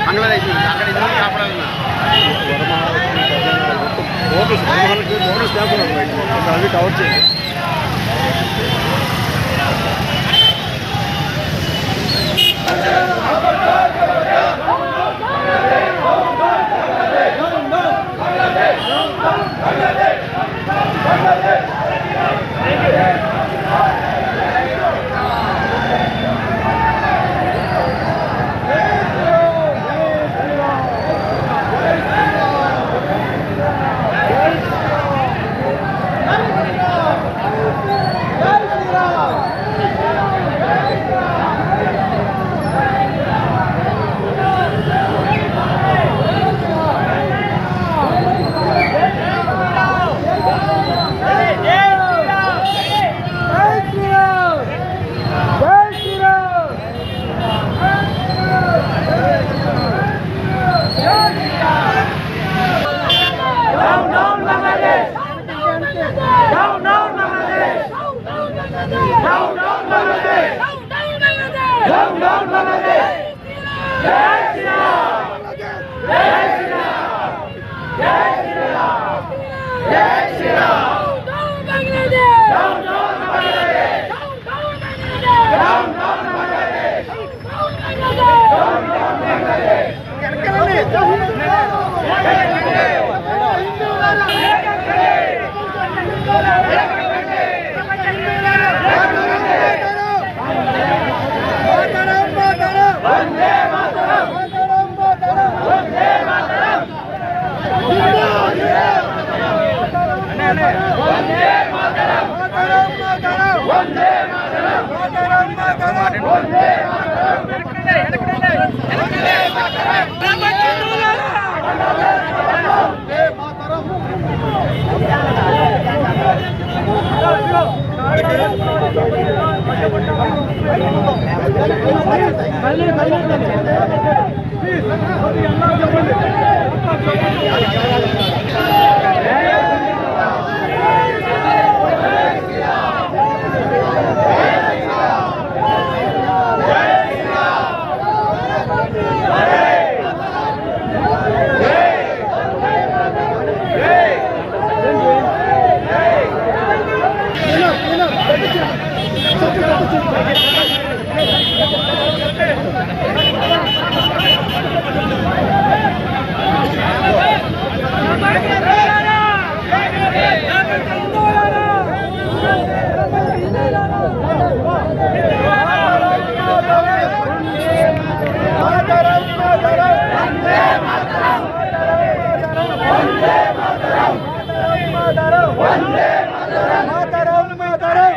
బంగ్లాదేశ్ అక్కడ ఇద్దరు కాపాడాలన్నా bonus staff అవి కవర్ చేయండి. Vande Mataram!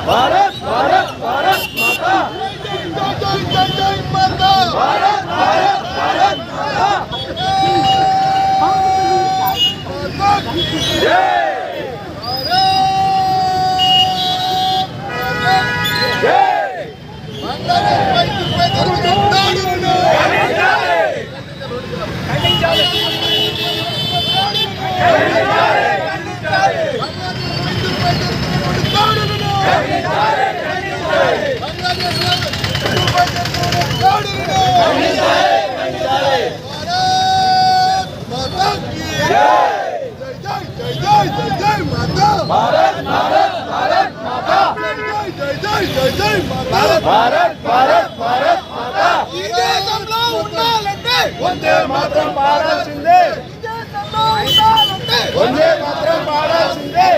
भारत भारत भारत माता जय जय माता भारत भारत भारत माता जय भारत भारत भारत माता वंदे मातरम पाడాల్సిందే वंदे मातरम पाడాల్సిందే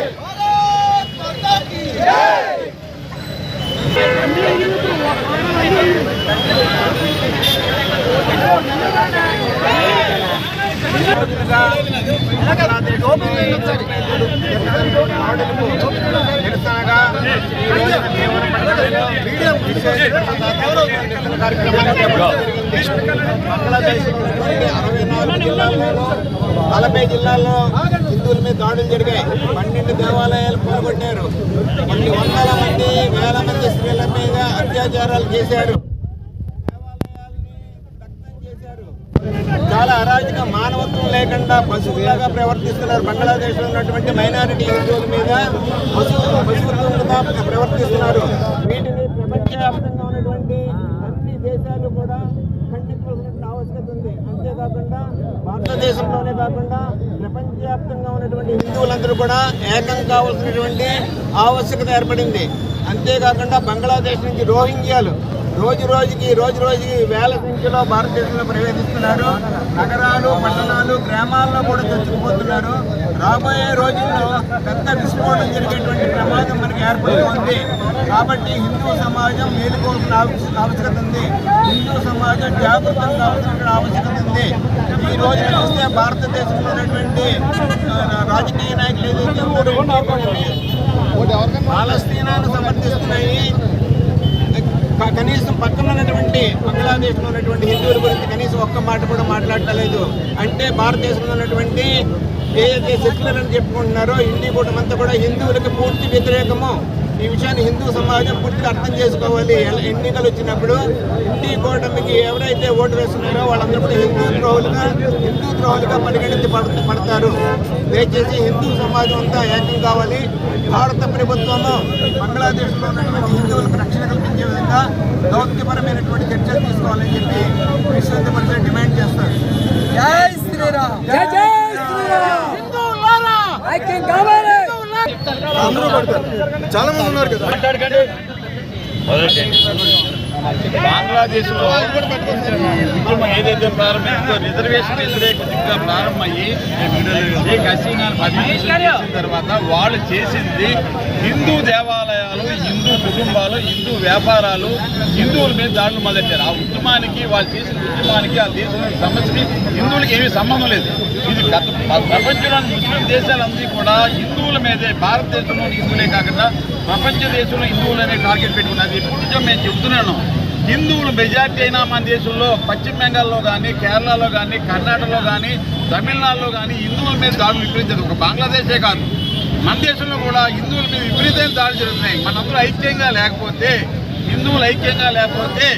బంగ్లాదేశ్ 64 జిల్లాల్లో 40 జిల్లాల్లో హిందువుల మీద దాడులు జరిగాయి. 12 దేవాలయాలు కూలగొట్టారు. కొన్ని వందల మంది వేల మంది స్త్రీల మీద అత్యాచారాలు చేశారు. చాలా అరాజక మానవత్వం లేకుండా పశువులాగా ప్రవర్తిస్తున్నారు. బంగ్లాదేశ్లో ఉన్నటువంటి మైనారిటీ హిందువుల మీద పశువులుగా ప్రవర్తిస్తున్నారు. వీటిని ప్రపంచవ్యాప్తంగా ఉన్నటువంటి అన్ని దేశాలు కూడా ఖండించాల్సిన ఆవశ్యకత ఉంది. అంతేకాకుండా భారతదేశంలోనే కాకుండా ప్రపంచవ్యాప్తంగా ఉన్నటువంటి హిందువులందరూ కూడా ఏకం కావాల్సినటువంటి ఆవశ్యకత ఏర్పడింది. అంతేకాకుండా బంగ్లాదేశ్ నుంచి రోహింగ్యాలు రోజు రోజుకి వేల సంఖ్యలో భారతదేశంలో ప్రవేశిస్తున్నారు. నగరాలు, పట్టణాలు, గ్రామాల్లో కూడా చొచ్చుకుపోతున్నారు. రాబోయే రోజుల్లో పెద్ద విస్ఫోటం జరిగేటువంటి ప్రమాదం మనకి ఏర్పడుతుంది. కాబట్టి హిందూ సమాజం మేలుకోవాల్సిన ఆవశ్యకత ఉంది. హిందూ సమాజం జాగృతం కావాల్సిన ఆవశ్యకత ఉంది. ఈ రోజున చూస్తే భారతదేశంలో ఉన్నటువంటి రాజకీయ నాయకులు ఏదైతే పాలస్తీనాను సమర్థిస్తున్నాయి, కనీసం పక్కన ఉన్నటువంటి బంగ్లాదేశ్లో ఉన్నటువంటి హిందువుల గురించి కనీసం ఒక్క మాట కూడా మాట్లాడలేదు. అంటే భారతదేశంలో ఉన్నటువంటి ఏదైతే సెక్యులర్ అని చెప్పుకుంటున్నారో ఇండి కూటమి అంతా కూడా హిందువులకు పూర్తి వ్యతిరేకము. ఈ విషయాన్ని హిందూ సమాజం పూర్తిగా అర్థం చేసుకోవాలి. ఎన్నికలు వచ్చినప్పుడు ఇండి కూటమికి ఎవరైతే ఓటు వేస్తున్నారో వాళ్ళందరూ కూడా హిందూ ద్రోహులుగా పరిగణించబడతారు. దయచేసి హిందూ సమాజం అంతా ఏకం కావాలి. భారత ప్రభుత్వము బంగ్లాదేశ్లో ఉన్నటువంటి హిందువులకు రక్షణ కల్పించే విధంగా దౌత్యపరమైనటువంటి చర్చలు తీసుకోవాలని చెప్పి విశ్వ పరిషత్ డిమాండ్ చేస్తారు. జై శ్రీరామ్, జై జై శ్రీరామ్. ఐక్యం కావాలి. అందరూ పడతారు, చాలా మంది ఉన్నారు కదా. బంగ్లాదేశ్లో ఉద్యమం ఏదైతే ప్రారంభించిందో రిజర్వేషన్ వ్యతిరేకంగా ప్రారంభమయ్యి షేక్ హసీనాను చేసిన తర్వాత వాళ్ళు చేసింది హిందూ దేవాలయాలు, హిందూ కుటుంబాలు, హిందూ వ్యాపారాలు, హిందువుల మీద దాడులు మొదలెట్టారు. ఆ ఉద్యమానికి వాళ్ళు చేసిన ఉద్యమానికి ఆ దేశంలోని సమస్యకి హిందువులకి ఏమీ సంబంధం లేదు. ఇది గత ప్రపంచంలోని ముస్లిం దేశాలన్నీ కూడా హిందువుల మీదే, భారతదేశంలోని హిందువులే కాకుండా ప్రపంచ దేశంలో హిందువులనే టార్గెట్ పెట్టుకున్నది. ఎప్పుడు మేము చెబుతున్నాను, హిందువులు మెజార్టీ అయినా మన దేశంలో పశ్చిమ బెంగాల్లో కానీ, కేరళలో కానీ, కర్ణాటకలో కానీ, తమిళనాడులో కానీ హిందువుల మీద దాడులు విపరీతం. ఒక బంగ్లాదేశే కాదు, మన దేశంలో కూడా హిందువుల మీద విపరీతమైన దాడులు జరుగుతున్నాయి. మనందరూ ఐక్యంగా లేకపోతే, హిందువులు ఐక్యంగా లేకపోతే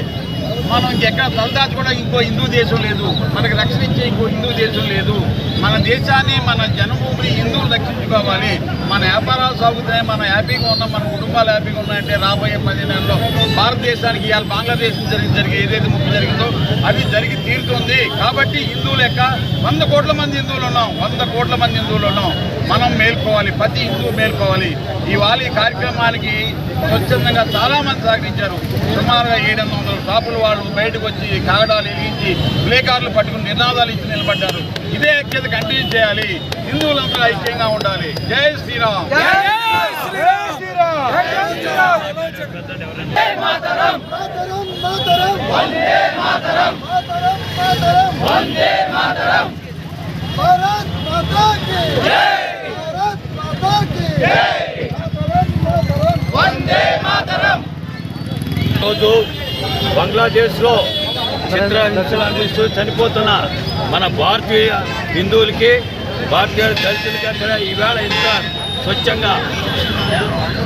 మనం ఇంకెక్కడ తలదాచి కూడా ఇంకో హిందూ దేశం లేదు, మనకి రక్షణ ఇచ్చే ఇంకో హిందూ దేశం లేదు. మన దేశాన్ని, మన జన్మభూమిని హిందువులు రక్షించుకోవాలి. మన వ్యాపారాలు సాగుతున్నాయి, మనం హ్యాపీగా ఉన్నాం, మన కుటుంబాలు హ్యాపీగా ఉన్నాయంటే రాబోయే 10 నెలల్లో భారతదేశానికి ఇవాళ బంగ్లాదేశ్ జరిగి ఏదైతే ముప్పు జరిగిందో అది జరిగి తీరుతుంది. కాబట్టి హిందువులు 100 కోట్ల మంది హిందువులు ఉన్నాం, 100 కోట్ల మంది హిందువులు ఉన్నాం. మనం మేల్కోవాలి, ప్రతి హిందువు మేల్కోవాలి. ఇవాళ ఈ కార్యక్రమానికి స్వచ్ఛందంగా చాలామంది సహకరించారు. సుమారుగా 700 షాపుల వాళ్ళు బయటకు వచ్చి కాగడాలు ఎగిరించి ప్లేకార్డులు పట్టుకుని నినాదాలు ఇచ్చి నిలబడ్డారు. ఇదే ఐక్యత కంటిన్యూ చేయాలి, హిందువులందరూ ఐక్యంగా ఉండాలి. జై శ్రీరామ్. భారత్ మాతా కీ జై, భారత్ మాతా కీ జై, వందే మాతరం. రోజు బంగ్లాదేశ్లో చిత్రహింసలు అందిస్తూ చనిపోతున్న మన భారతీయ హిందువులకి, భారతీయ దళితులకి కూడా ఈవేళ ఇంత స్వచ్ఛంగా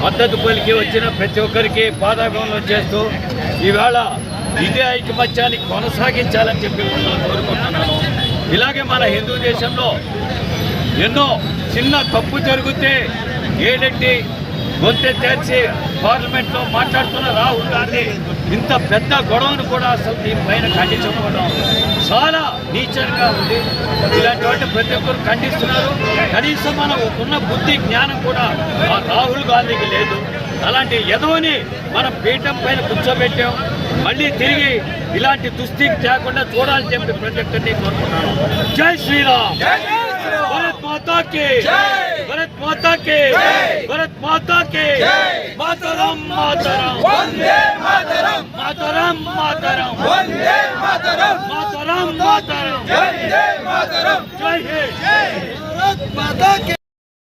మద్దతు పలికి వచ్చిన ప్రతి ఒక్కరికి పాదాభివందనం చేస్తూ ఈవేళ ఇదే ఐకమత్యాన్ని కొనసాగించాలని చెప్పి కోరుకుంటున్నాను. ఇలాగే మన హిందూ దేశంలో ఎన్నో చిన్న తప్పు జరిగితే ఏడెట్టి గొంతె తెరిచి పార్లమెంట్లో మాట్లాడుతున్న రాహుల్ గాంధీ ఇంత పెద్ద గొడవను కూడా అసలు దీనిపైన ఖండించకపోవడం చాలా నీచంగా ఉంది. ఇలాంటి వాటి ప్రతి ఒక్కరు ఖండిస్తున్నారు. కనీసం మనం ఉన్న బుద్ధి జ్ఞానం కూడా ఆ రాహుల్ గాంధీకి లేదు. అలాంటి ఎదవని మనం పీఠం పైన కూర్చోబెట్టాం. మళ్ళీ తిరిగి ఇలాంటి దుస్థితి తేకుండా చూడాలని చెప్పి ప్రతి ఒక్కరిని కోరుకున్నాను. జై శ్రీరామ్. భారత్ మాతా కీ జై, భారత్ మాతా కీ జై, భారత్ మాతా కీ జై, మాతరం మాతరం, వందే మాతరం, మాతరం మాతరం, వందే మాతరం, మాతరం మాతరం, వందే మాతరం, జై హింద్. భారత్ మాతా కీ